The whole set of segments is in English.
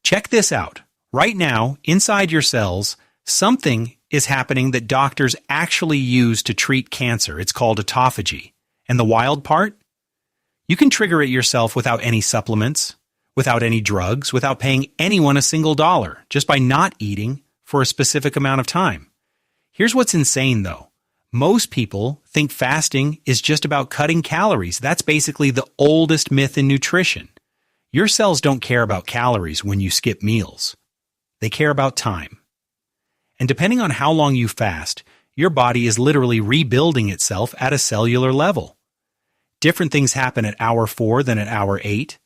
Check this out. Right now, inside your cells, something is happening that doctors actually use to treat cancer. It's called autophagy. And the wild part? You can trigger it yourself without any supplements, without any drugs, without paying anyone a single dollar, just by not eating for a specific amount of time. Here's what's insane, though. Most people think fasting is just about cutting calories. That's basically the oldest myth in nutrition. Your cells don't care about calories when you skip meals. They care about time. And depending on how long you fast, your body is literally rebuilding itself at a cellular level. Different things happen at hour 4 than at hour 8.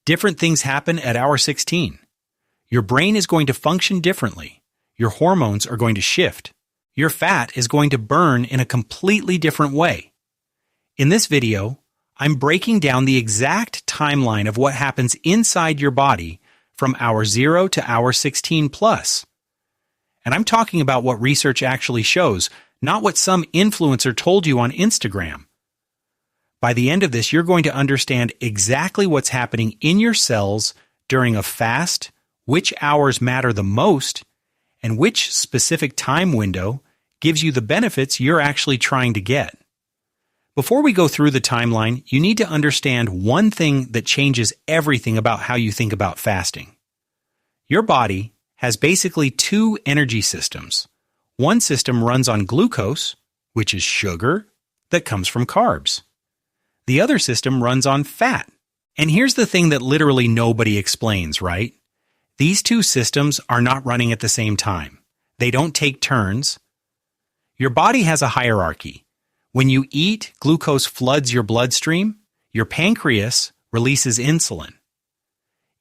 Different things happen at hour 16. Your brain is going to function differently. Your hormones are going to shift. Your fat is going to burn in a completely different way. In this video, I'm breaking down the exact timeline of what happens inside your body from hour 0 to hour 16 plus. And I'm talking about what research actually shows, not what some influencer told you on Instagram. By the end of this, you're going to understand exactly what's happening in your cells during a fast, which hours matter the most, and which specific time window gives you the benefits you're actually trying to get. Before we go through the timeline, you need to understand one thing that changes everything about how you think about fasting. Your body has basically two energy systems. One system runs on glucose, which is sugar that comes from carbs. The other system runs on fat. And here's the thing that literally nobody explains, right? These two systems are not running at the same time. They don't take turns. Your body has a hierarchy. When you eat, glucose floods your bloodstream. Your pancreas releases insulin.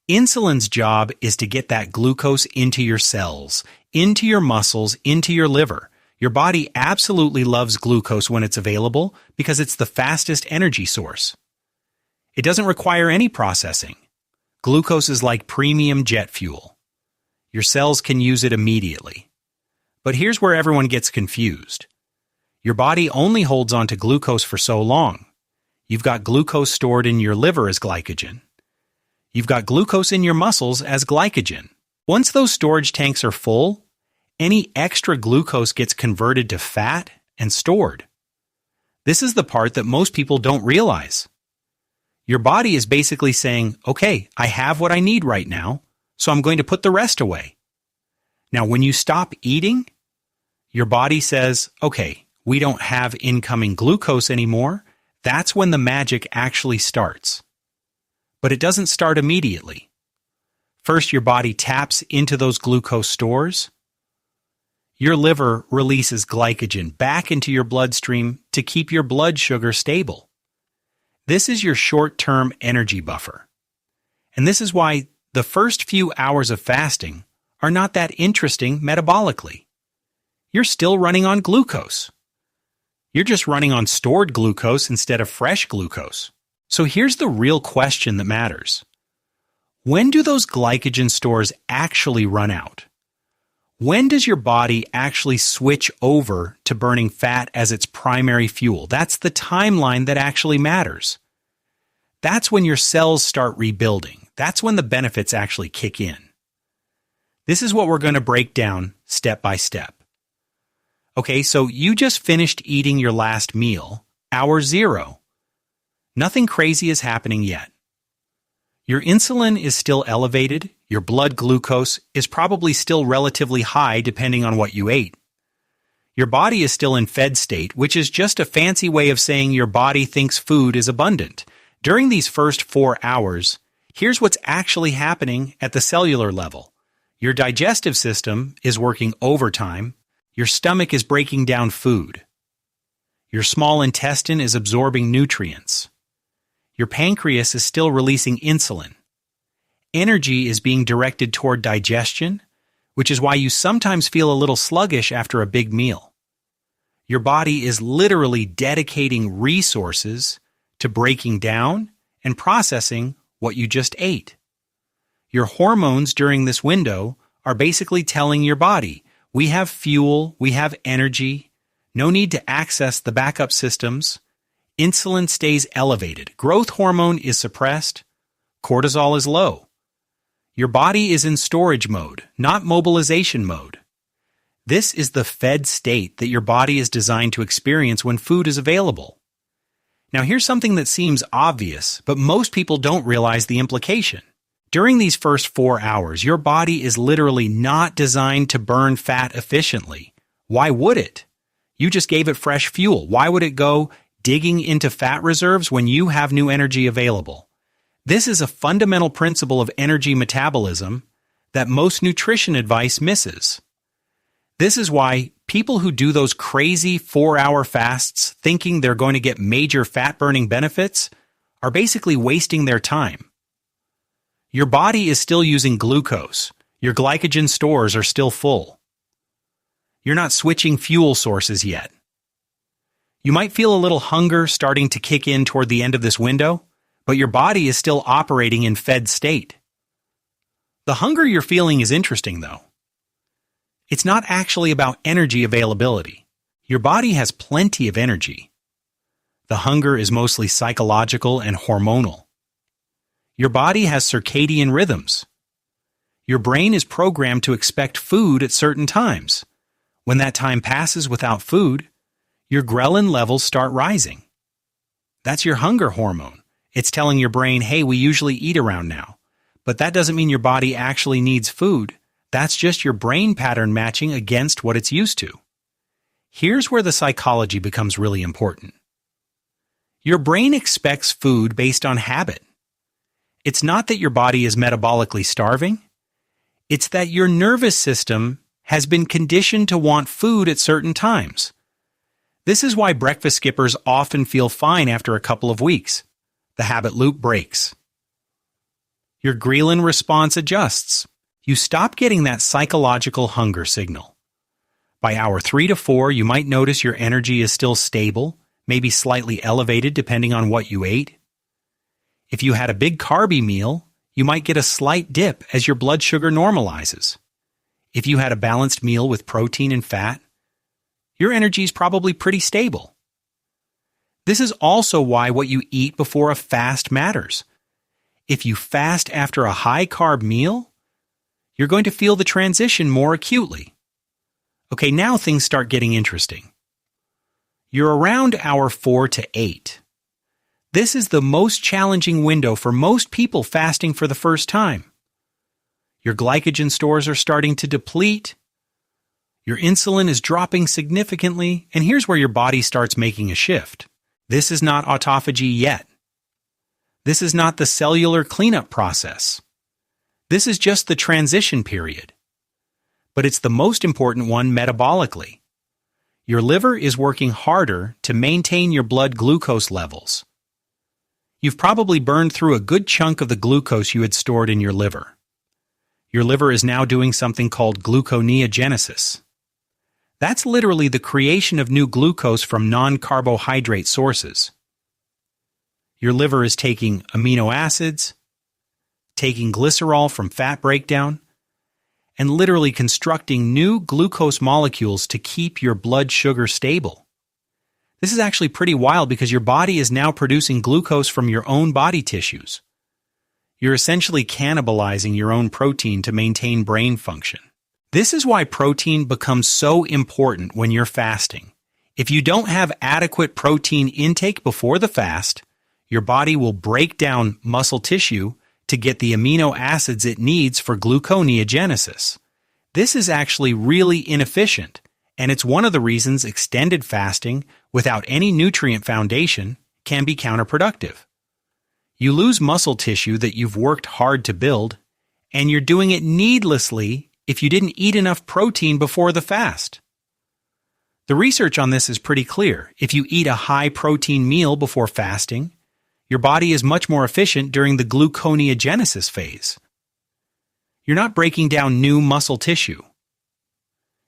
Insulin's job is to get that glucose into your cells, into your muscles, into your liver. Your body absolutely loves glucose when it's available because it's the fastest energy source. It doesn't require any processing. Glucose is like premium jet fuel. Your cells can use it immediately. But here's where everyone gets confused. Your body only holds on to glucose for so long. You've got glucose stored in your liver as glycogen. You've got glucose in your muscles as glycogen. Once those storage tanks are full, any extra glucose gets converted to fat and stored. This is the part that most people don't realize. Your body is basically saying, okay, I have what I need right now, so I'm going to put the rest away. Now, when you stop eating, your body says, okay, we don't have incoming glucose anymore. That's when the magic actually starts. But it doesn't start immediately. First, your body taps into those glucose stores. Your liver releases glycogen back into your bloodstream to keep your blood sugar stable. This is your short-term energy buffer. And this is why the first few hours of fasting are not that interesting metabolically. You're still running on glucose. You're just running on stored glucose instead of fresh glucose. So here's the real question that matters. When do those glycogen stores actually run out? When does your body actually switch over to burning fat as its primary fuel? That's the timeline that actually matters. That's when your cells start rebuilding. That's when the benefits actually kick in. This is what we're going to break down step by step. Okay, so you just finished eating your last meal, hour 0. Nothing crazy is happening yet. Your insulin is still elevated. Your blood glucose is probably still relatively high depending on what you ate. Your body is still in fed state, which is just a fancy way of saying your body thinks food is abundant. During these first 4 hours, here's what's actually happening at the cellular level. Your digestive system is working overtime. Your stomach is breaking down food. Your small intestine is absorbing nutrients. Your pancreas is still releasing insulin. Energy is being directed toward digestion, which is why you sometimes feel a little sluggish after a big meal. Your body is literally dedicating resources to breaking down and processing what you just ate. Your hormones during this window are basically telling your body, we have fuel, we have energy, no need to access the backup systems. Insulin stays elevated. Growth hormone is suppressed. Cortisol is low. Your body is in storage mode, not mobilization mode. This is the fed state that your body is designed to experience when food is available. Now here's something that seems obvious, but most people don't realize the implication. During these first 4 hours, your body is literally not designed to burn fat efficiently. Why would it? You just gave it fresh fuel. Why would it go digging into fat reserves when you have new energy available? This is a fundamental principle of energy metabolism that most nutrition advice misses. This is why people who do those crazy 4-hour fasts thinking they're going to get major fat-burning benefits are basically wasting their time. Your body is still using glucose. Your glycogen stores are still full. You're not switching fuel sources yet. You might feel a little hunger starting to kick in toward the end of this window, but your body is still operating in fed state. The hunger you're feeling is interesting, though. It's not actually about energy availability. Your body has plenty of energy. The hunger is mostly psychological and hormonal. Your body has circadian rhythms. Your brain is programmed to expect food at certain times. When that time passes without food, your ghrelin levels start rising. That's your hunger hormone. It's telling your brain, hey, we usually eat around now. But that doesn't mean your body actually needs food. That's just your brain pattern matching against what it's used to. Here's where the psychology becomes really important. Your brain expects food based on habit. It's not that your body is metabolically starving. It's that your nervous system has been conditioned to want food at certain times. This is why breakfast skippers often feel fine after a couple of weeks. The habit loop breaks. Your ghrelin response adjusts. You stop getting that psychological hunger signal. By hour 3 to 4, you might notice your energy is still stable, maybe slightly elevated depending on what you ate. If you had a big carby meal, you might get a slight dip as your blood sugar normalizes. If you had a balanced meal with protein and fat, your energy is probably pretty stable. This is also why what you eat before a fast matters. If you fast after a high-carb meal, you're going to feel the transition more acutely. Okay, now things start getting interesting. You're around hour 4 to 8. This is the most challenging window for most people fasting for the first time. Your glycogen stores are starting to deplete. Your insulin is dropping significantly, and here's where your body starts making a shift. This is not autophagy yet. This is not the cellular cleanup process. This is just the transition period. But it's the most important one metabolically. Your liver is working harder to maintain your blood glucose levels. You've probably burned through a good chunk of the glucose you had stored in your liver. Your liver is now doing something called gluconeogenesis. That's literally the creation of new glucose from non-carbohydrate sources. Your liver is taking amino acids, taking glycerol from fat breakdown, and literally constructing new glucose molecules to keep your blood sugar stable. This is actually pretty wild because your body is now producing glucose from your own body tissues. You're essentially cannibalizing your own protein to maintain brain function. This is why protein becomes so important when you're fasting. If you don't have adequate protein intake before the fast, your body will break down muscle tissue to get the amino acids it needs for gluconeogenesis. This is actually really inefficient, and it's one of the reasons extended fasting without any nutrient foundation can be counterproductive. You lose muscle tissue that you've worked hard to build, and you're doing it needlessly if you didn't eat enough protein before the fast. The research on this is pretty clear. If you eat a high-protein meal before fasting, your body is much more efficient during the gluconeogenesis phase. You're not breaking down new muscle tissue.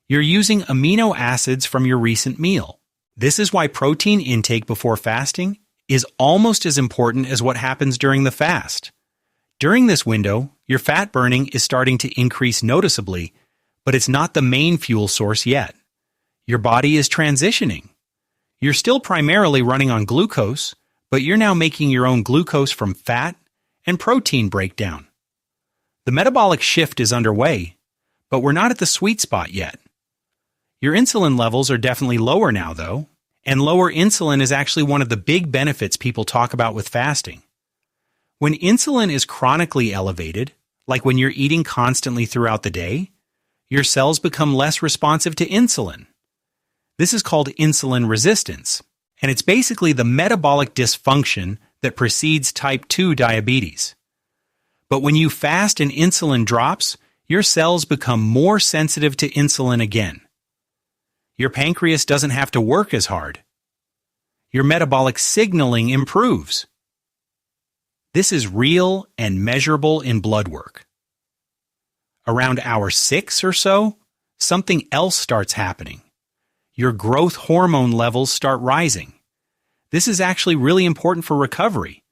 You're using amino acids from your recent meal. This is why protein intake before fasting is almost as important as what happens during the fast. During this window, your fat burning is starting to increase noticeably, but it's not the main fuel source yet. Your body is transitioning. You're still primarily running on glucose, but you're now making your own glucose from fat and protein breakdown. The metabolic shift is underway, but we're not at the sweet spot yet. Your insulin levels are definitely lower now, though, and lower insulin is actually one of the big benefits people talk about with fasting. When insulin is chronically elevated, like when you're eating constantly throughout the day, your cells become less responsive to insulin. This is called insulin resistance, and it's basically the metabolic dysfunction that precedes type 2 diabetes. But when you fast and insulin drops, your cells become more sensitive to insulin again. Your pancreas doesn't have to work as hard. Your metabolic signaling improves. This is real and measurable in blood work. Around hour 6 or so, something else starts happening. Your growth hormone levels start rising. This is actually really important for recovery.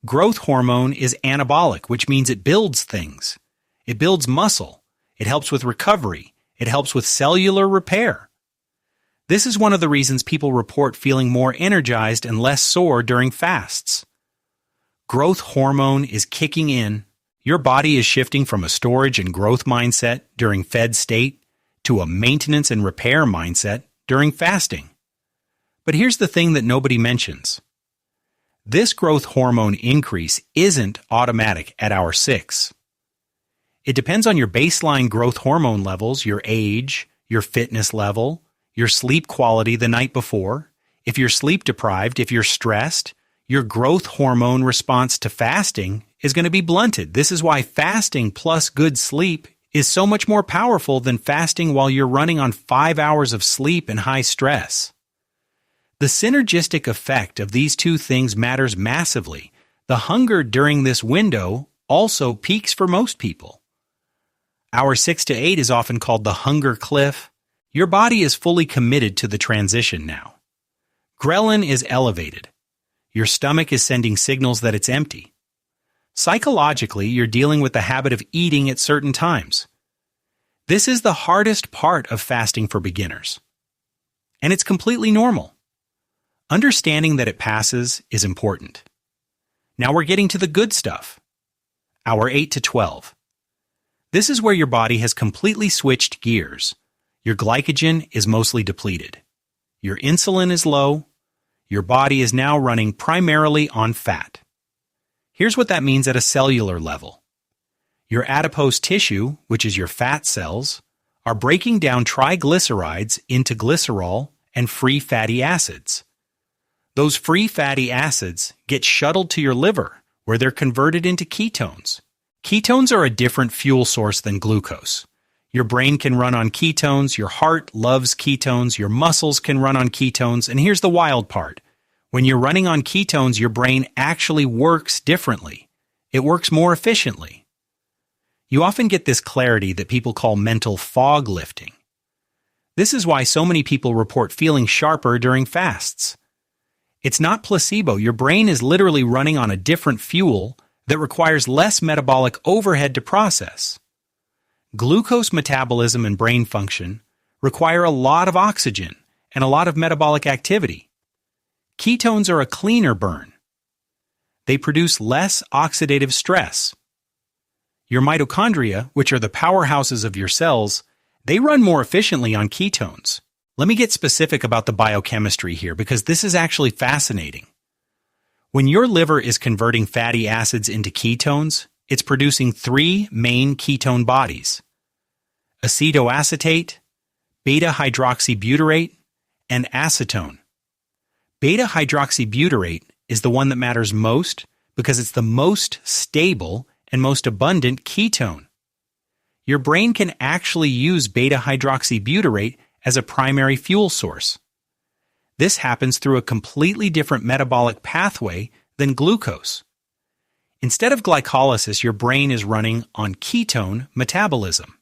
Growth hormone is anabolic, which means it builds things. It builds muscle. It helps with recovery. It helps with cellular repair. This is one of the reasons people report feeling more energized and less sore during fasts. Growth hormone is kicking in. Your body is shifting from a storage and growth mindset during fed state to a maintenance and repair mindset during fasting. But here's the thing that nobody mentions. This growth hormone increase isn't automatic at hour 6. It depends on your baseline growth hormone levels, your age, your fitness level, your sleep quality the night before. If you're sleep deprived, if you're stressed, your growth hormone response to fasting is going to be blunted. This is why fasting plus good sleep is so much more powerful than fasting while you're running on 5 hours of sleep and high stress. The synergistic effect of these two things matters massively. The hunger during this window also peaks for most people. Hour 6 to 8 is often called the hunger cliff. Your body is fully committed to the transition now. Ghrelin is elevated. Your stomach is sending signals that it's empty. Psychologically, you're dealing with the habit of eating at certain times. This is the hardest part of fasting for beginners. And it's completely normal. Understanding that it passes is important. Now we're getting to the good stuff. Hour 8 to 12. This is where your body has completely switched gears. Your glycogen is mostly depleted. Your insulin is low. Your body is now running primarily on fat. Here's what that means at a cellular level. Your adipose tissue, which is your fat cells, are breaking down triglycerides into glycerol and free fatty acids. Those free fatty acids get shuttled to your liver, where they're converted into ketones. Ketones are a different fuel source than glucose. Your brain can run on ketones, your heart loves ketones, your muscles can run on ketones, and here's the wild part. When you're running on ketones, your brain actually works differently. It works more efficiently. You often get this clarity that people call mental fog lifting. This is why so many people report feeling sharper during fasts. It's not placebo. Your brain is literally running on a different fuel that requires less metabolic overhead to process. Glucose metabolism and brain function require a lot of oxygen and a lot of metabolic activity. Ketones are a cleaner burn. They produce less oxidative stress. Your mitochondria, which are the powerhouses of your cells, they run more efficiently on ketones. Let me get specific about the biochemistry here because this is actually fascinating. When your liver is converting fatty acids into ketones, it's producing 3 main ketone bodies: acetoacetate, beta-hydroxybutyrate, and acetone. Beta-hydroxybutyrate is the one that matters most because it's the most stable and most abundant ketone. Your brain can actually use beta-hydroxybutyrate as a primary fuel source. This happens through a completely different metabolic pathway than glucose. Instead of glycolysis, your brain is running on ketone metabolism.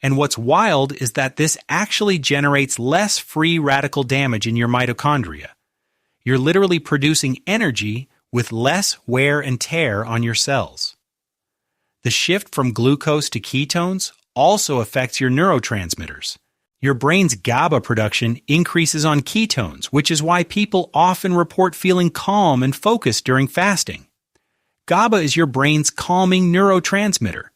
And what's wild is that this actually generates less free radical damage in your mitochondria. You're literally producing energy with less wear and tear on your cells. The shift from glucose to ketones also affects your neurotransmitters. Your brain's GABA production increases on ketones, which is why people often report feeling calm and focused during fasting. GABA is your brain's calming neurotransmitter.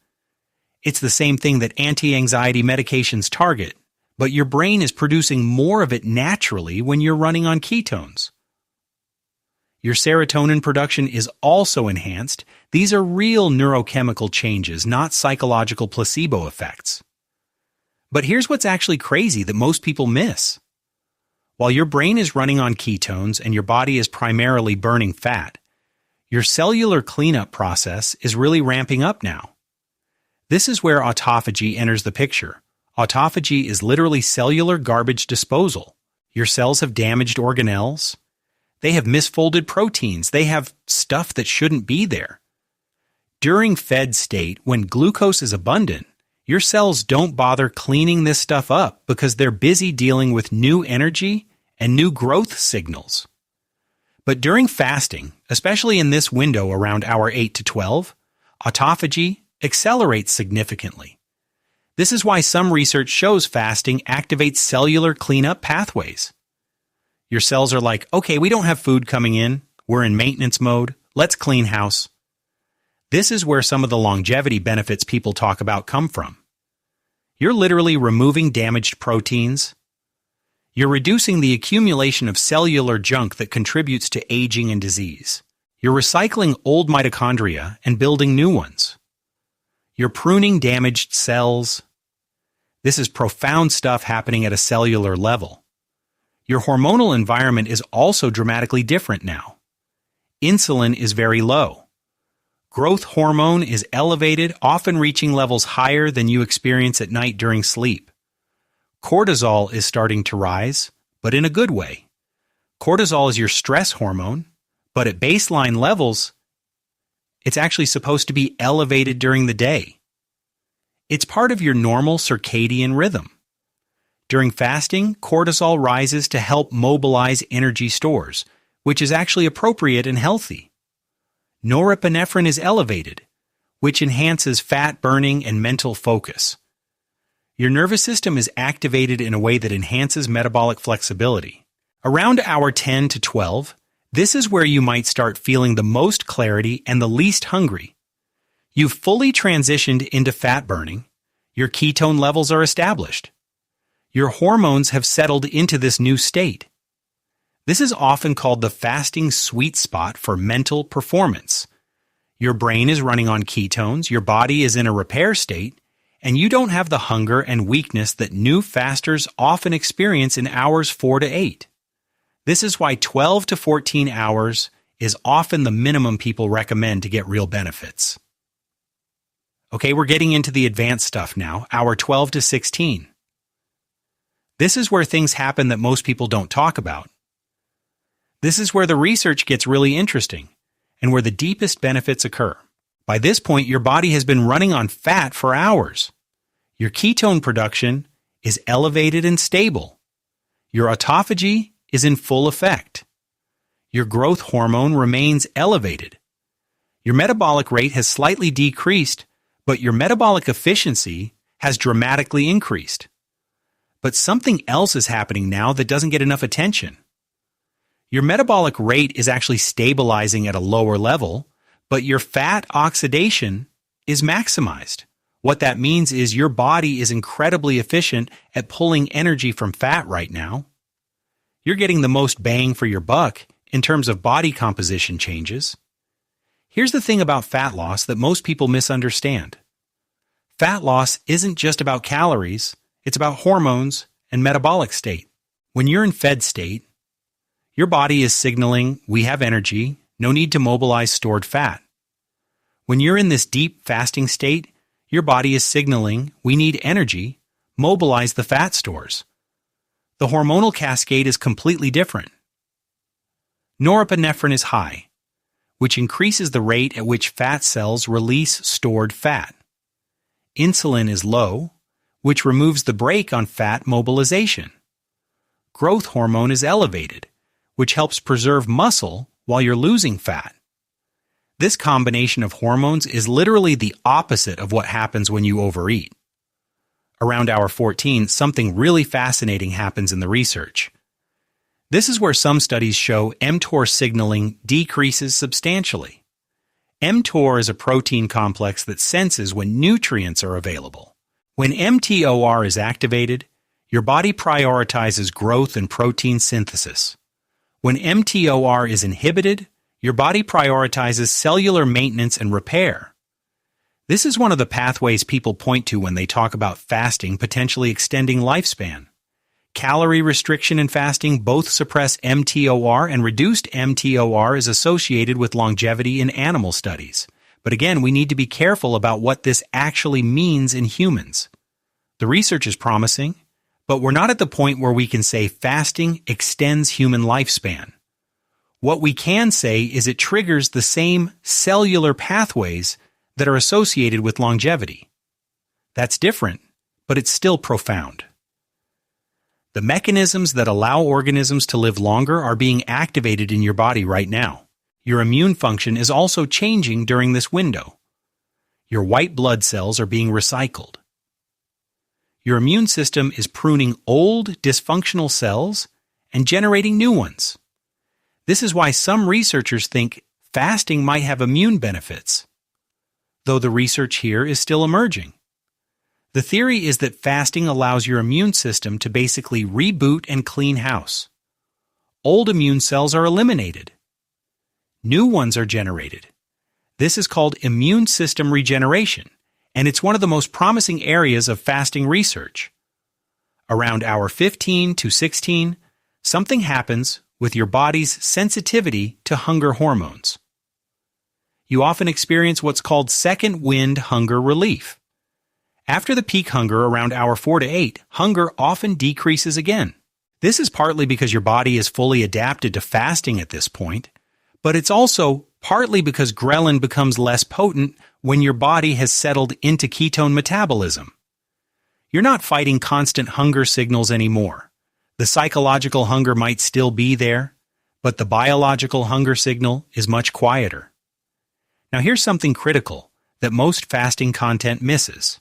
It's the same thing that anti-anxiety medications target, but your brain is producing more of it naturally when you're running on ketones. Your serotonin production is also enhanced. These are real neurochemical changes, not psychological placebo effects. But here's what's actually crazy that most people miss. While your brain is running on ketones and your body is primarily burning fat, your cellular cleanup process is really ramping up now. This is where autophagy enters the picture. Autophagy is literally cellular garbage disposal. Your cells have damaged organelles. They have misfolded proteins. They have stuff that shouldn't be there. During fed state, when glucose is abundant, your cells don't bother cleaning this stuff up because they're busy dealing with new energy and new growth signals. But during fasting, especially in this window around hour 8 to 12, autophagy accelerates significantly. This is why some research shows fasting activates cellular cleanup pathways. Your cells are like, okay, we don't have food coming in. We're in maintenance mode. Let's clean house. This is where some of the longevity benefits people talk about come from. You're literally removing damaged proteins. You're reducing the accumulation of cellular junk that contributes to aging and disease. You're recycling old mitochondria and building new ones. You're pruning damaged cells. This is profound stuff happening at a cellular level. Your hormonal environment is also dramatically different now. Insulin is very low. Growth hormone is elevated, often reaching levels higher than you experience at night during sleep. Cortisol is starting to rise, but in a good way. Cortisol is your stress hormone, but at baseline levels, it's actually supposed to be elevated during the day. It's part of your normal circadian rhythm. During fasting, cortisol rises to help mobilize energy stores, which is actually appropriate and healthy. Norepinephrine is elevated, which enhances fat burning and mental focus. Your nervous system is activated in a way that enhances metabolic flexibility. Around hour 10 to 12, this is where you might start feeling the most clarity and the least hungry. You've fully transitioned into fat burning. Your ketone levels are established. Your hormones have settled into this new state. This is often called the fasting sweet spot for mental performance. Your brain is running on ketones, your body is in a repair state, and you don't have the hunger and weakness that new fasters often experience in hours 4 to 8. This is why 12 to 14 hours is often the minimum people recommend to get real benefits. Okay, we're getting into the advanced stuff now, hour 12 to 16. This is where things happen that most people don't talk about. This is where the research gets really interesting and where the deepest benefits occur. By this point, your body has been running on fat for hours. Your ketone production is elevated and stable. Your autophagy is in full effect. Your growth hormone remains elevated. Your metabolic rate has slightly decreased, but your metabolic efficiency has dramatically increased. But something else is happening now that doesn't get enough attention. Your metabolic rate is actually stabilizing at a lower level, but your fat oxidation is maximized. What that means is your body is incredibly efficient at pulling energy from fat right now. You're getting the most bang for your buck in terms of body composition changes. Here's the thing about fat loss that most people misunderstand. Fat loss isn't just about calories, it's about hormones and metabolic state. When you're in fed state, your body is signaling, we have energy, no need to mobilize stored fat. When you're in this deep fasting state, your body is signaling, we need energy, mobilize the fat stores. The hormonal cascade is completely different. Norepinephrine is high, which increases the rate at which fat cells release stored fat. Insulin is low, which removes the brake on fat mobilization. Growth hormone is elevated, which helps preserve muscle while you're losing fat. This combination of hormones is literally the opposite of what happens when you overeat. Around hour 14, something really fascinating happens in the research. This is where some studies show mTOR signaling decreases substantially. mTOR is a protein complex that senses when nutrients are available. When mTOR is activated, your body prioritizes growth and protein synthesis. When mTOR is inhibited, your body prioritizes cellular maintenance and repair. This is one of the pathways people point to when they talk about fasting potentially extending lifespan. Calorie restriction and fasting both suppress mTOR, and reduced mTOR is associated with longevity in animal studies. But again, we need to be careful about what this actually means in humans. The research is promising, but we're not at the point where we can say fasting extends human lifespan. What we can say is it triggers the same cellular pathways that are associated with longevity. That's different, but it's still profound. The mechanisms that allow organisms to live longer are being activated in your body right now. Your immune function is also changing during this window. Your white blood cells are being recycled. Your immune system is pruning old, dysfunctional cells and generating new ones. This is why some researchers think fasting might have immune benefits, though the research here is still emerging. The theory is that fasting allows your immune system to basically reboot and clean house. Old immune cells are eliminated. New ones are generated. This is called immune system regeneration, and it's one of the most promising areas of fasting research. Around hour 15 to 16, something happens with your body's sensitivity to hunger hormones. You often experience what's called second wind hunger relief. After the peak hunger around hour 4 to 8, hunger often decreases again. This is partly because your body is fully adapted to fasting at this point, but it's also partly because ghrelin becomes less potent when your body has settled into ketone metabolism. You're not fighting constant hunger signals anymore. The psychological hunger might still be there, but the biological hunger signal is much quieter. Now here's something critical that most fasting content misses.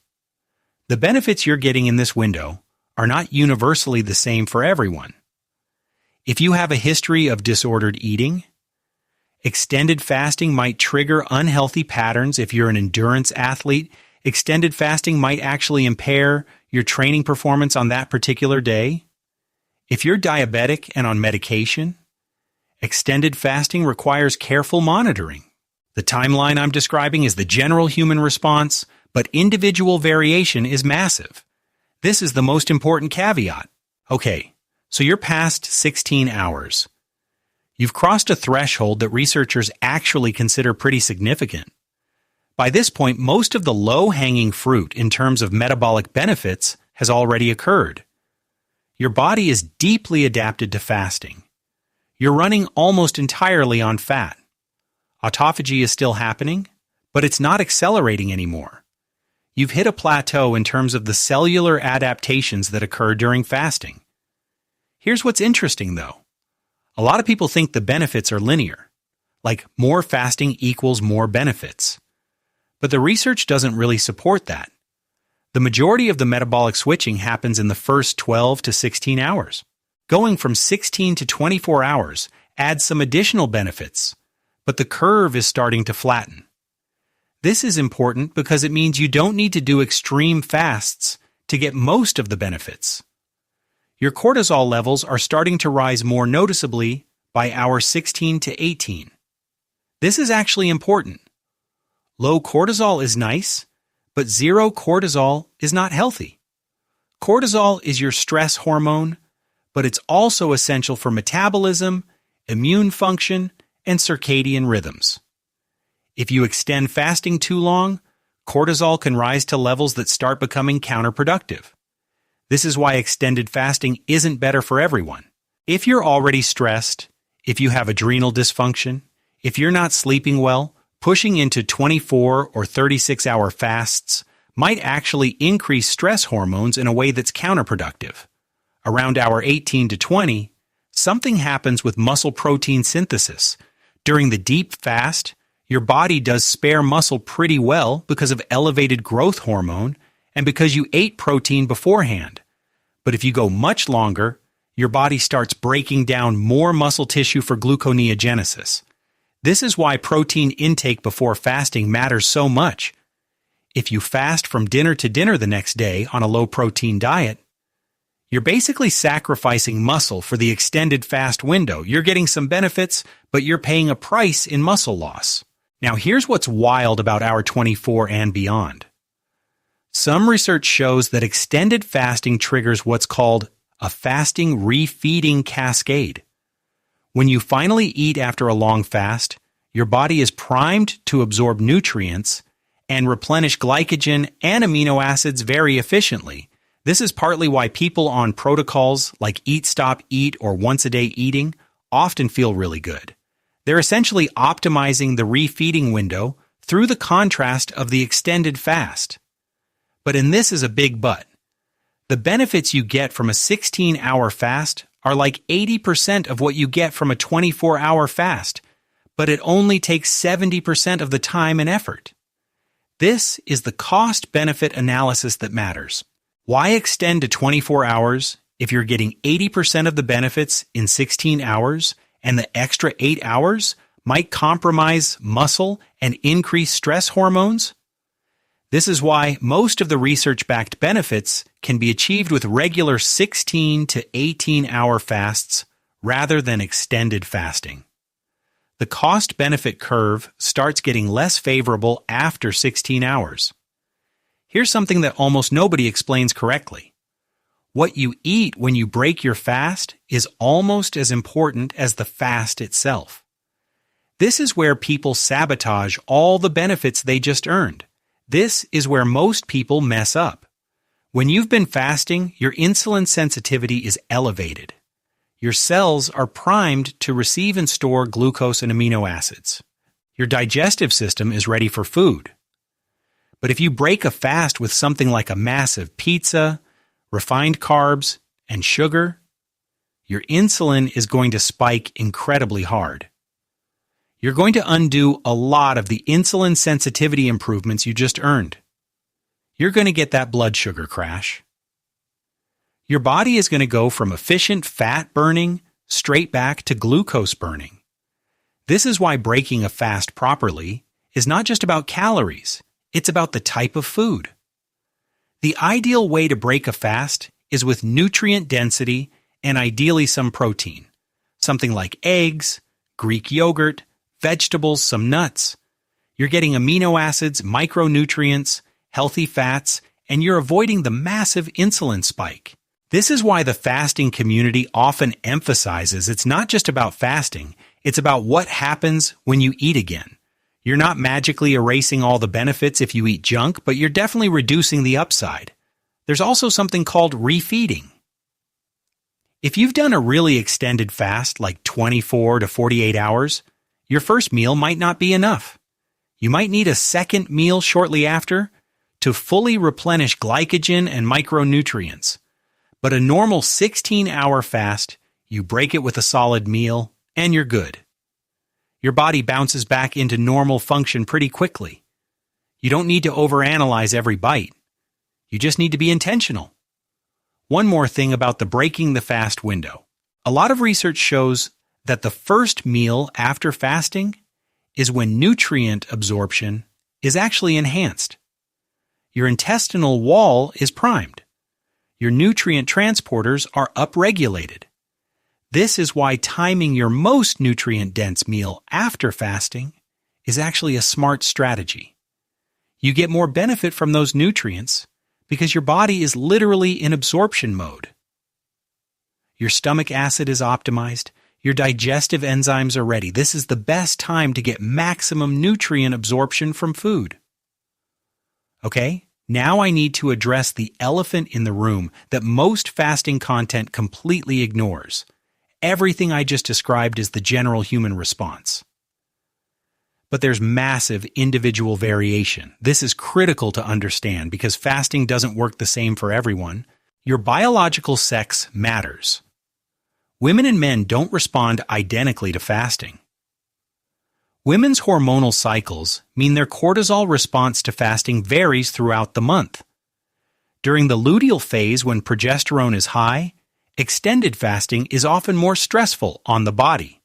The benefits you're getting in this window are not universally the same for everyone. If you have a history of disordered eating, extended fasting might trigger unhealthy patterns. If you're an endurance athlete, extended fasting might actually impair your training performance on that particular day. If you're diabetic and on medication, extended fasting requires careful monitoring. The timeline I'm describing is the general human response, but individual variation is massive. This is the most important caveat. Okay, so you're past 16 hours. You've crossed a threshold that researchers actually consider pretty significant. By this point, most of the low-hanging fruit in terms of metabolic benefits has already occurred. Your body is deeply adapted to fasting. You're running almost entirely on fat. Autophagy is still happening, but it's not accelerating anymore. You've hit a plateau in terms of the cellular adaptations that occur during fasting. Here's what's interesting, though. A lot of people think the benefits are linear, like more fasting equals more benefits. But the research doesn't really support that. The majority of the metabolic switching happens in the first 12 to 16 hours. Going from 16 to 24 hours adds some additional benefits, but the curve is starting to flatten. This is important because it means you don't need to do extreme fasts to get most of the benefits. Your cortisol levels are starting to rise more noticeably by hour 16 to 18. This is actually important. Low cortisol is nice, but zero cortisol is not healthy. Cortisol is your stress hormone, but it's also essential for metabolism, immune function, and circadian rhythms. If you extend fasting too long, cortisol can rise to levels that start becoming counterproductive. This is why extended fasting isn't better for everyone. If you're already stressed, if you have adrenal dysfunction, if you're not sleeping well, pushing into 24 or 36-hour fasts might actually increase stress hormones in a way that's counterproductive. Around hour 18 to 20, something happens with muscle protein synthesis. During the deep fast, your body does spare muscle pretty well because of elevated growth hormone and because you ate protein beforehand. But if you go much longer, your body starts breaking down more muscle tissue for gluconeogenesis. This is why protein intake before fasting matters so much. If you fast from dinner to dinner the next day on a low-protein diet, you're basically sacrificing muscle for the extended fast window. You're getting some benefits, but you're paying a price in muscle loss. Now, here's what's wild about Hour 24 and beyond. Some research shows that extended fasting triggers what's called a fasting refeeding cascade. When you finally eat after a long fast, your body is primed to absorb nutrients and replenish glycogen and amino acids very efficiently. This is partly why people on protocols like Eat, Stop, Eat or once-a-day eating often feel really good. They're essentially optimizing the refeeding window through the contrast of the extended fast. But and this is a big but. The benefits you get from a 16-hour fast are like 80% of what you get from a 24-hour fast, but it only takes 70% of the time and effort. This is the cost-benefit analysis that matters. Why extend to 24 hours if you're getting 80% of the benefits in 16 hours and the extra 8 hours might compromise muscle and increase stress hormones? This is why most of the research-backed benefits can be achieved with regular 16 to 18-hour fasts rather than extended fasting. The cost-benefit curve starts getting less favorable after 16 hours. Here's something that almost nobody explains correctly. What you eat when you break your fast is almost as important as the fast itself. This is where people sabotage all the benefits they just earned. This is where most people mess up. When you've been fasting, your insulin sensitivity is elevated. Your cells are primed to receive and store glucose and amino acids. Your digestive system is ready for food. But if you break a fast with something like a massive pizza, refined carbs, and sugar, your insulin is going to spike incredibly hard. You're going to undo a lot of the insulin sensitivity improvements you just earned. You're going to get that blood sugar crash. Your body is going to go from efficient fat burning straight back to glucose burning. This is why breaking a fast properly is not just about calories, it's about the type of food. The ideal way to break a fast is with nutrient density and ideally some protein, something like eggs, Greek yogurt, vegetables, some nuts. You're getting amino acids, micronutrients, healthy fats, and you're avoiding the massive insulin spike. This is why the fasting community often emphasizes it's not just about fasting, it's about what happens when you eat again. You're not magically erasing all the benefits if you eat junk, but you're definitely reducing the upside. There's also something called refeeding. If you've done a really extended fast, like 24 to 48 hours, your first meal might not be enough. You might need a second meal shortly after to fully replenish glycogen and micronutrients. But a normal 16-hour fast, you break it with a solid meal, and you're good. Your body bounces back into normal function pretty quickly. You don't need to overanalyze every bite. You just need to be intentional. One more thing about the breaking the fast window. A lot of research shows that the first meal after fasting is when nutrient absorption is actually enhanced. Your intestinal wall is primed. Your nutrient transporters are upregulated. This is why timing your most nutrient-dense meal after fasting is actually a smart strategy. You get more benefit from those nutrients because your body is literally in absorption mode. Your stomach acid is optimized. Your digestive enzymes are ready. This is the best time to get maximum nutrient absorption from food. Okay, now I need to address the elephant in the room that most fasting content completely ignores. Everything I just described is the general human response. But there's massive individual variation. This is critical to understand because fasting doesn't work the same for everyone. Your biological sex matters. Women and men don't respond identically to fasting. Women's hormonal cycles mean their cortisol response to fasting varies throughout the month. During the luteal phase, when progesterone is high, extended fasting is often more stressful on the body.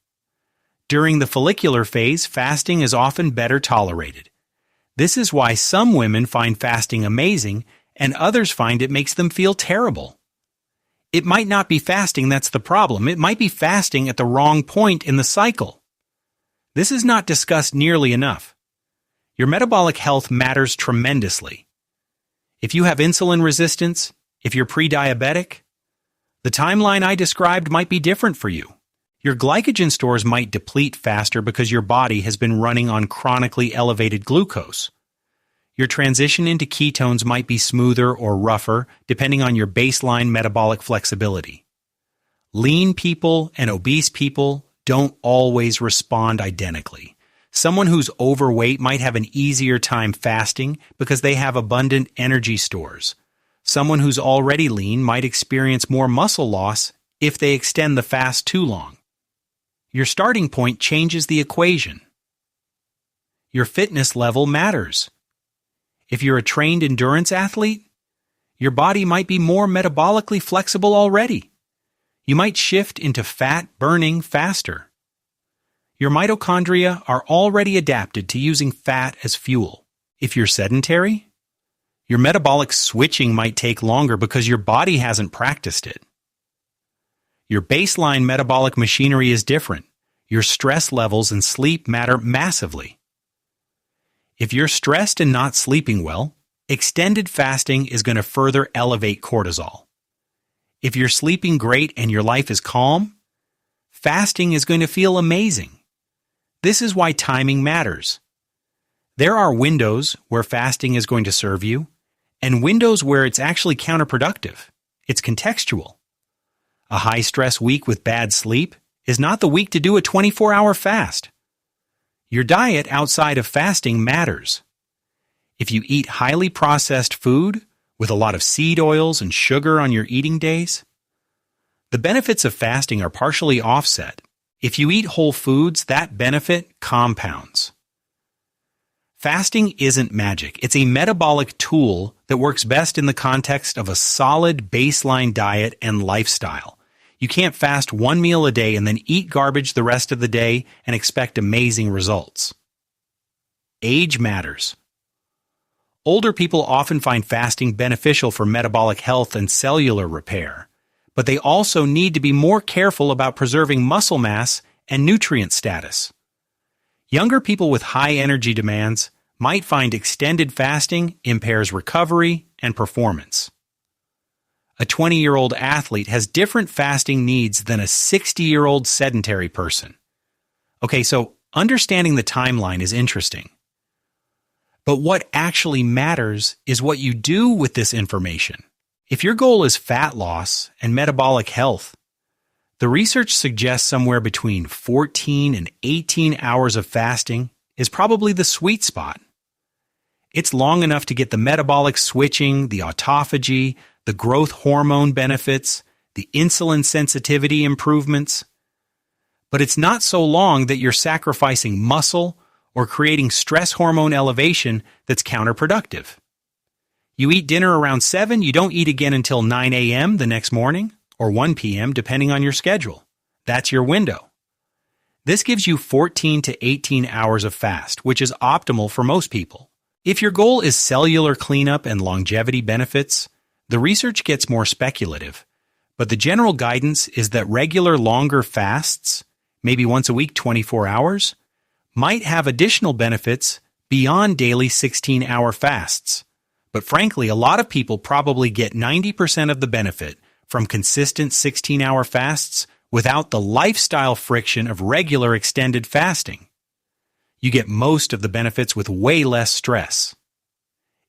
During the follicular phase, fasting is often better tolerated. This is why some women find fasting amazing and others find it makes them feel terrible. It might not be fasting that's the problem. It might be fasting at the wrong point in the cycle. This is not discussed nearly enough. Your metabolic health matters tremendously. If you have insulin resistance, if you're pre-diabetic, the timeline I described might be different for you. Your glycogen stores might deplete faster because your body has been running on chronically elevated glucose. Your transition into ketones might be smoother or rougher, depending on your baseline metabolic flexibility. Lean people and obese people don't always respond identically. Someone who's overweight might have an easier time fasting because they have abundant energy stores. Someone who's already lean might experience more muscle loss if they extend the fast too long. Your starting point changes the equation. Your fitness level matters. If you're a trained endurance athlete, your body might be more metabolically flexible already. You might shift into fat burning faster. Your mitochondria are already adapted to using fat as fuel. If you're sedentary, your metabolic switching might take longer because your body hasn't practiced it. Your baseline metabolic machinery is different. Your stress levels and sleep matter massively. If you're stressed and not sleeping well, extended fasting is going to further elevate cortisol. If you're sleeping great and your life is calm, fasting is going to feel amazing. This is why timing matters. There are windows where fasting is going to serve you, and windows where it's actually counterproductive. It's contextual. A high-stress week with bad sleep is not the week to do a 24-hour fast. Your diet outside of fasting matters. If you eat highly processed food with a lot of seed oils and sugar on your eating days, the benefits of fasting are partially offset. If you eat whole foods, that benefit compounds. Fasting isn't magic. It's a metabolic tool that works best in the context of a solid baseline diet and lifestyle. You can't fast one meal a day and then eat garbage the rest of the day and expect amazing results. Age matters. Older people often find fasting beneficial for metabolic health and cellular repair, but they also need to be more careful about preserving muscle mass and nutrient status. Younger people with high energy demands might find extended fasting impairs recovery and performance. A 20-year-old athlete has different fasting needs than a 60-year-old sedentary person. Okay, so understanding the timeline is interesting. But what actually matters is what you do with this information. If your goal is fat loss and metabolic health, the research suggests somewhere between 14 and 18 hours of fasting is probably the sweet spot. It's long enough to get the metabolic switching, the autophagy, the growth hormone benefits, the insulin sensitivity improvements. But it's not so long that you're sacrificing muscle or creating stress hormone elevation that's counterproductive. You eat dinner around 7, you don't eat again until 9 a.m. the next morning, or 1 p.m. depending on your schedule. That's your window. This gives you 14 to 18 hours of fast, which is optimal for most people. If your goal is cellular cleanup and longevity benefits, the research gets more speculative, but the general guidance is that regular longer fasts, maybe once a week 24 hours, might have additional benefits beyond daily 16-hour fasts. But frankly, a lot of people probably get 90% of the benefit from consistent 16-hour fasts without the lifestyle friction of regular extended fasting. You get most of the benefits with way less stress.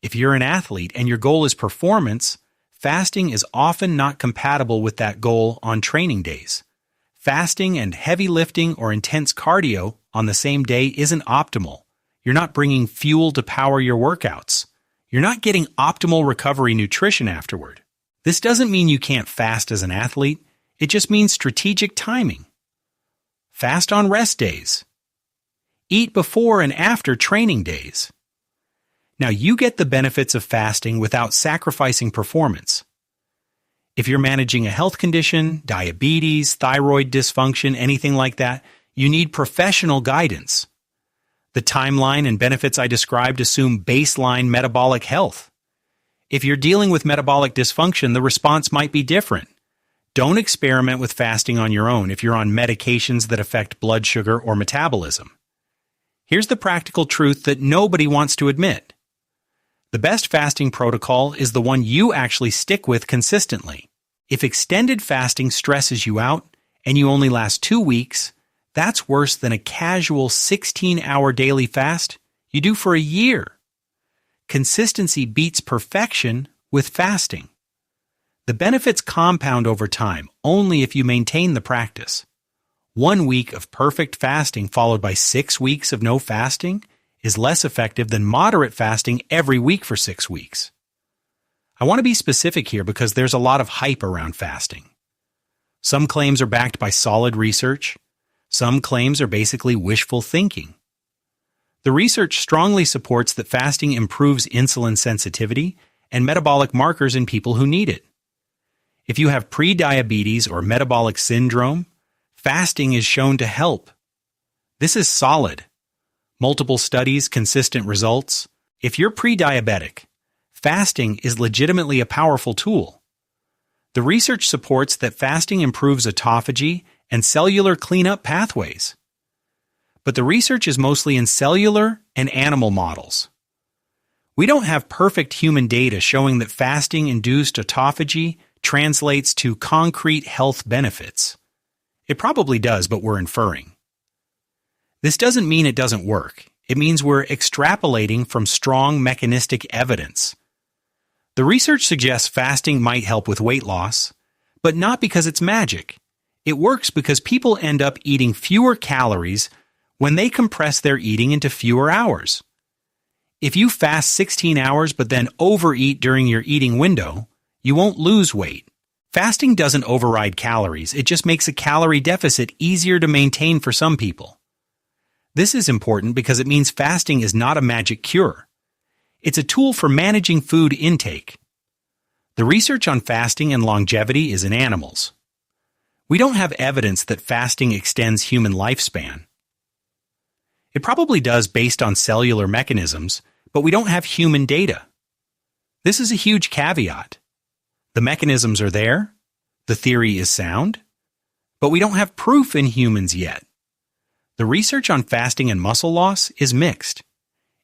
If you're an athlete and your goal is performance, fasting is often not compatible with that goal on training days. Fasting and heavy lifting or intense cardio on the same day isn't optimal. You're not bringing fuel to power your workouts. You're not getting optimal recovery nutrition afterward. This doesn't mean you can't fast as an athlete. It just means strategic timing. Fast on rest days. Eat before and after training days. Now, you get the benefits of fasting without sacrificing performance. If you're managing a health condition, diabetes, thyroid dysfunction, anything like that, You need professional guidance. The timeline and benefits I described assume baseline metabolic health. If you're dealing with metabolic dysfunction, the response might be different. Don't experiment with fasting on your own if you're on medications that affect blood sugar or metabolism. Here's the practical truth that nobody wants to admit. The best fasting protocol is the one you actually stick with consistently. If extended fasting stresses you out and you only last 2 weeks, that's worse than a casual 16-hour daily fast you do for a year. Consistency beats perfection with fasting. The benefits compound over time only if you maintain the practice. 1 week of perfect fasting followed by 6 weeks of no fasting is less effective than moderate fasting every week for 6 weeks. I want to be specific here because there's a lot of hype around fasting. Some claims are backed by solid research. Some claims are basically wishful thinking. The research strongly supports that fasting improves insulin sensitivity and metabolic markers in people who need it. If you have prediabetes or metabolic syndrome, fasting is shown to help. This is solid. Multiple studies, consistent results. If you're pre-diabetic, fasting is legitimately a powerful tool. The research supports that fasting improves autophagy and cellular cleanup pathways. But the research is mostly in cellular and animal models. We don't have perfect human data showing that fasting-induced autophagy translates to concrete health benefits. It probably does, but we're inferring. This doesn't mean it doesn't work. It means we're extrapolating from strong mechanistic evidence. The research suggests fasting might help with weight loss, but not because it's magic. It works because people end up eating fewer calories when they compress their eating into fewer hours. If you fast 16 hours but then overeat during your eating window, you won't lose weight. Fasting doesn't override calories, it just makes a calorie deficit easier to maintain for some people. This is important because it means fasting is not a magic cure. It's a tool for managing food intake. The research on fasting and longevity is in animals. We don't have evidence that fasting extends human lifespan. It probably does based on cellular mechanisms, but we don't have human data. This is a huge caveat. The mechanisms are there, the theory is sound, but we don't have proof in humans yet. The research on fasting and muscle loss is mixed.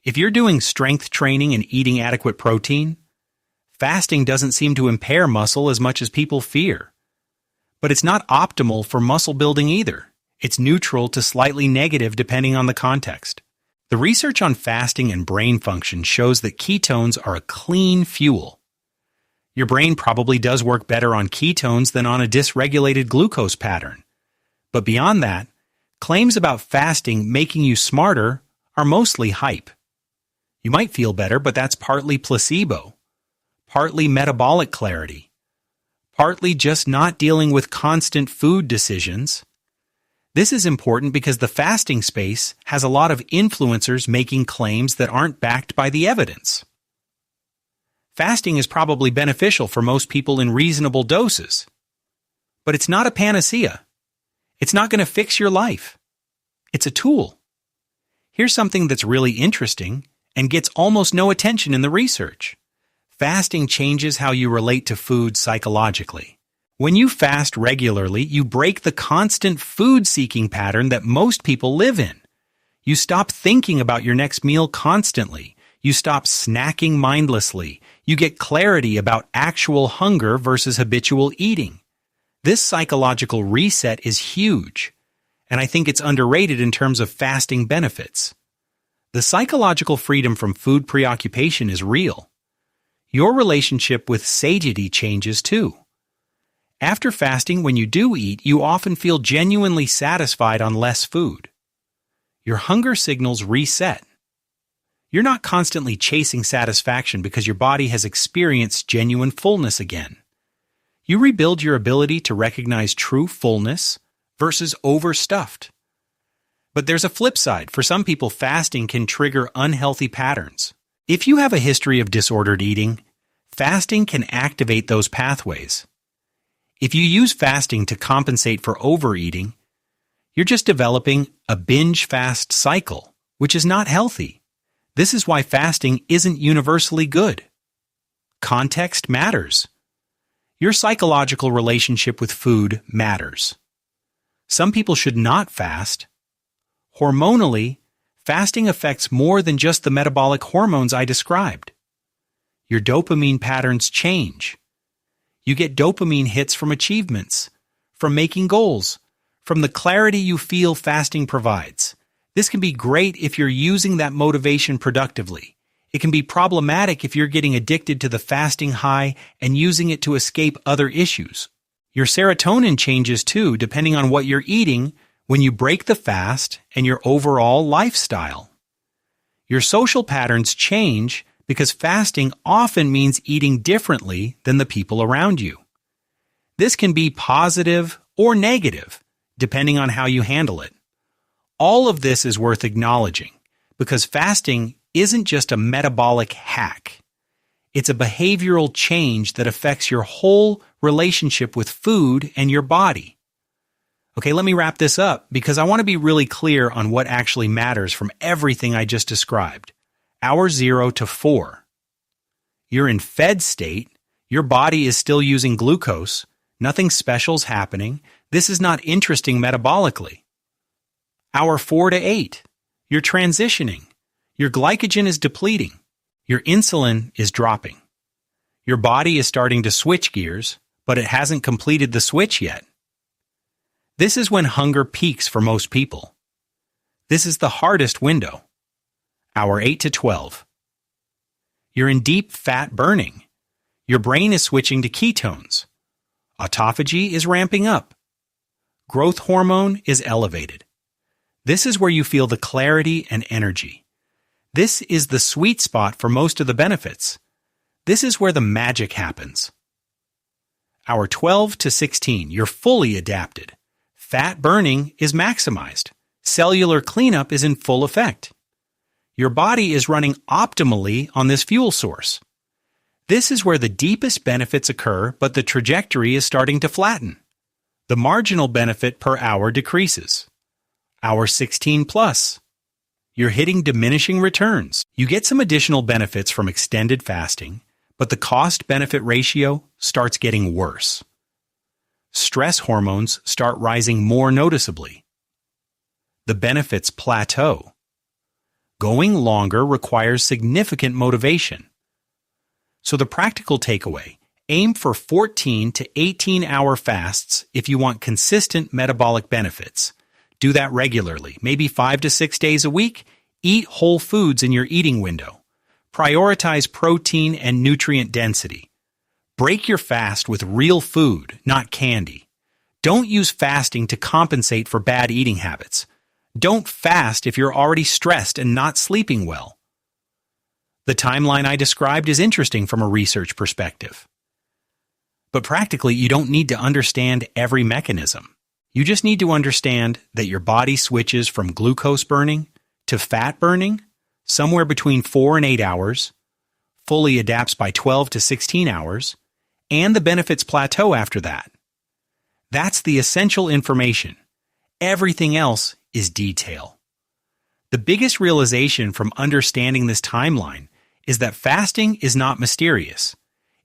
If you're doing strength training and eating adequate protein, fasting doesn't seem to impair muscle as much as people fear. But it's not optimal for muscle building either. It's neutral to slightly negative depending on the context. The research on fasting and brain function shows that ketones are a clean fuel. Your brain probably does work better on ketones than on a dysregulated glucose pattern. But beyond that, claims about fasting making you smarter are mostly hype. You might feel better, but that's partly placebo, partly metabolic clarity, partly just not dealing with constant food decisions. This is important because the fasting space has a lot of influencers making claims that aren't backed by the evidence. Fasting is probably beneficial for most people in reasonable doses, but it's not a panacea. It's not going to fix your life. It's a tool. Here's something that's really interesting and gets almost no attention in the research. Fasting changes how you relate to food psychologically. When you fast regularly, you break the constant food-seeking pattern that most people live in. You stop thinking about your next meal constantly. You stop snacking mindlessly. You get clarity about actual hunger versus habitual eating. This psychological reset is huge, and I think it's underrated in terms of fasting benefits. The psychological freedom from food preoccupation is real. Your relationship with satiety changes too. After fasting, when you do eat, you often feel genuinely satisfied on less food. Your hunger signals reset. You're not constantly chasing satisfaction because your body has experienced genuine fullness again. You rebuild your ability to recognize true fullness versus overstuffed. But there's a flip side. For some people, fasting can trigger unhealthy patterns. If you have a history of disordered eating, fasting can activate those pathways. If you use fasting to compensate for overeating, You're just developing a binge fast cycle, which is not healthy. This is why fasting isn't universally good. Context matters. Your psychological relationship with food matters. Some people should not fast. Hormonally, fasting affects more than just the metabolic hormones I described. Your dopamine patterns change. You get dopamine hits from achievements, from making goals, from the clarity you feel fasting provides. This can be great if you're using that motivation productively. It can be problematic if you're getting addicted to the fasting high and using it to escape other issues. Your serotonin changes too, depending on what you're eating when you break the fast and your overall lifestyle. Your social patterns change because fasting often means eating differently than the people around you. This can be positive or negative, depending on how you handle it. All of this is worth acknowledging because fasting isn't just a metabolic hack. It's a behavioral change that affects your whole relationship with food and your body. Okay, let me wrap this up because I want to be really clear on what actually matters from everything I just described. Hour 0 to 4. You're in fed state. Your body is still using glucose. Nothing special's happening. This is not interesting metabolically. Hour 4 to 8. You're transitioning. Your glycogen is depleting. Your insulin is dropping. Your body is starting to switch gears, but it hasn't completed the switch yet. This is when hunger peaks for most people. This is the hardest window. Hour 8 to 12. You're in deep fat burning. Your brain is switching to ketones. Autophagy is ramping up. Growth hormone is elevated. This is where you feel the clarity and energy. This is the sweet spot for most of the benefits. This is where the magic happens. Hour 12 to 16, you're fully adapted. Fat burning is maximized. Cellular cleanup is in full effect. Your body is running optimally on this fuel source. This is where the deepest benefits occur, but the trajectory is starting to flatten. The marginal benefit per hour decreases. Hour 16 plus. You're hitting diminishing returns. You get some additional benefits from extended fasting, but the cost-benefit ratio starts getting worse. Stress hormones start rising more noticeably. The benefits plateau. Going longer requires significant motivation. So the practical takeaway, aim for 14 to 18-hour fasts if you want consistent metabolic benefits. Do that regularly, maybe 5 to 6 days a week. Eat whole foods in your eating window. Prioritize protein and nutrient density. Break your fast with real food, not candy. Don't use fasting to compensate for bad eating habits. Don't fast if you're already stressed and not sleeping well. The timeline I described is interesting from a research perspective. But practically, you don't need to understand every mechanism. You just need to understand that your body switches from glucose burning to fat burning somewhere between 4 and 8 hours, fully adapts by 12 to 16 hours, and the benefits plateau after that. That's the essential information. Everything else is detail. The biggest realization from understanding this timeline is that fasting is not mysterious.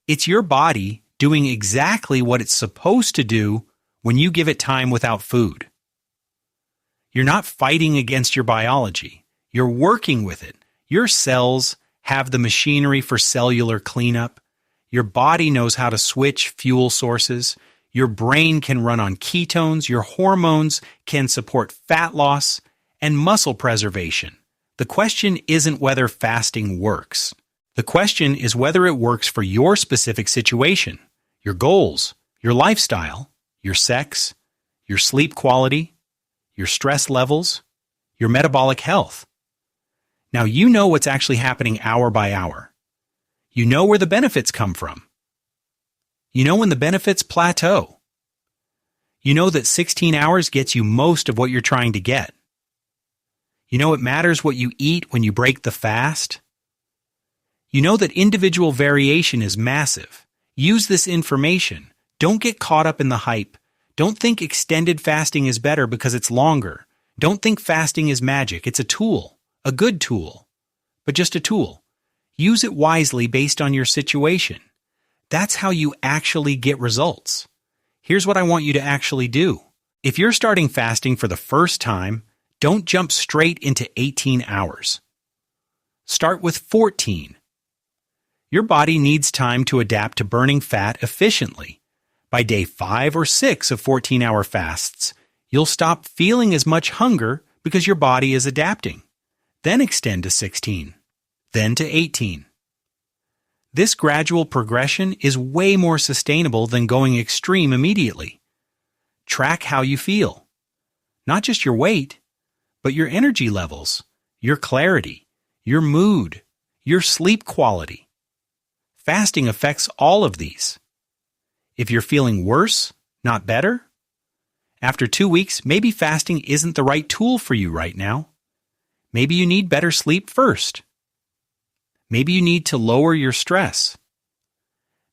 It's your body doing exactly what it's supposed to do when you give it time without food. You're not fighting against your biology. You're working with it. Your cells have the machinery for cellular cleanup. Your body knows how to switch fuel sources. Your brain can run on ketones. Your hormones can support fat loss and muscle preservation. The question isn't whether fasting works. The question is whether it works for your specific situation, your goals, your lifestyle, your sex, your sleep quality, your stress levels, your metabolic health. Now you know what's actually happening hour by hour. You know where the benefits come from. You know when the benefits plateau. You know that 16 hours gets you most of what you're trying to get. You know it matters what you eat when you break the fast. You know that individual variation is massive. Use this information. Don't get caught up in the hype. Don't think extended fasting is better because it's longer. Don't think fasting is magic. It's a tool, a good tool, but just a tool. Use it wisely based on your situation. That's how you actually get results. Here's what I want you to actually do. If you're starting fasting for the first time, don't jump straight into 18 hours. Start with 14. Your body needs time to adapt to burning fat efficiently. By day 5 or 6 of 14-hour fasts, you'll stop feeling as much hunger because your body is adapting. Then extend to 16, then to 18. This gradual progression is way more sustainable than going extreme immediately. Track how you feel. Not just your weight, but your energy levels, your clarity, your mood, your sleep quality. Fasting affects all of these. If you're feeling worse, not better, after 2 weeks, maybe fasting isn't the right tool for you right now. Maybe you need better sleep first. Maybe you need to lower your stress.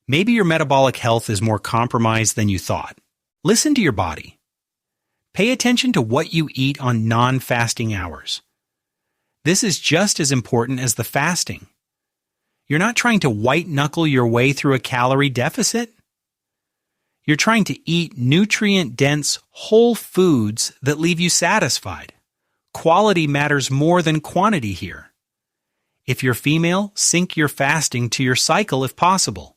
Maybe your metabolic health is more compromised than you thought. Listen to your body. Pay attention to what you eat on non-fasting hours. This is just as important as the fasting. You're not trying to white-knuckle your way through a calorie deficit. You're trying to eat nutrient-dense, whole foods that leave you satisfied. Quality matters more than quantity here. If you're female, sync your fasting to your cycle if possible.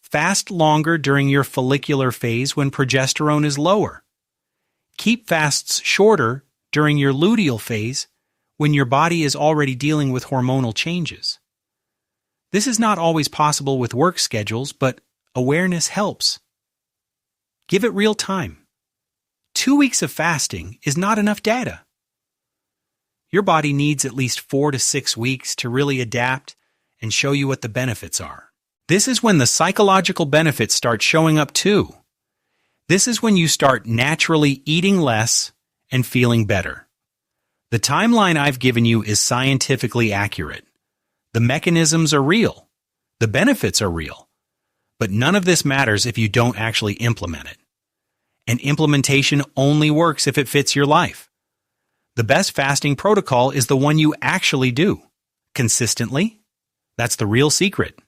Fast longer during your follicular phase when progesterone is lower. Keep fasts shorter during your luteal phase when your body is already dealing with hormonal changes. This is not always possible with work schedules, but awareness helps. Give it real time. 2 weeks of fasting is not enough data. Your body needs at least 4 to 6 weeks to really adapt and show you what the benefits are. This is when the psychological benefits start showing up too. This is when you start naturally eating less and feeling better. The timeline I've given you is scientifically accurate. The mechanisms are real. The benefits are real. But none of this matters if you don't actually implement it. And implementation only works if it fits your life. The best fasting protocol is the one you actually do. Consistently. That's the real secret.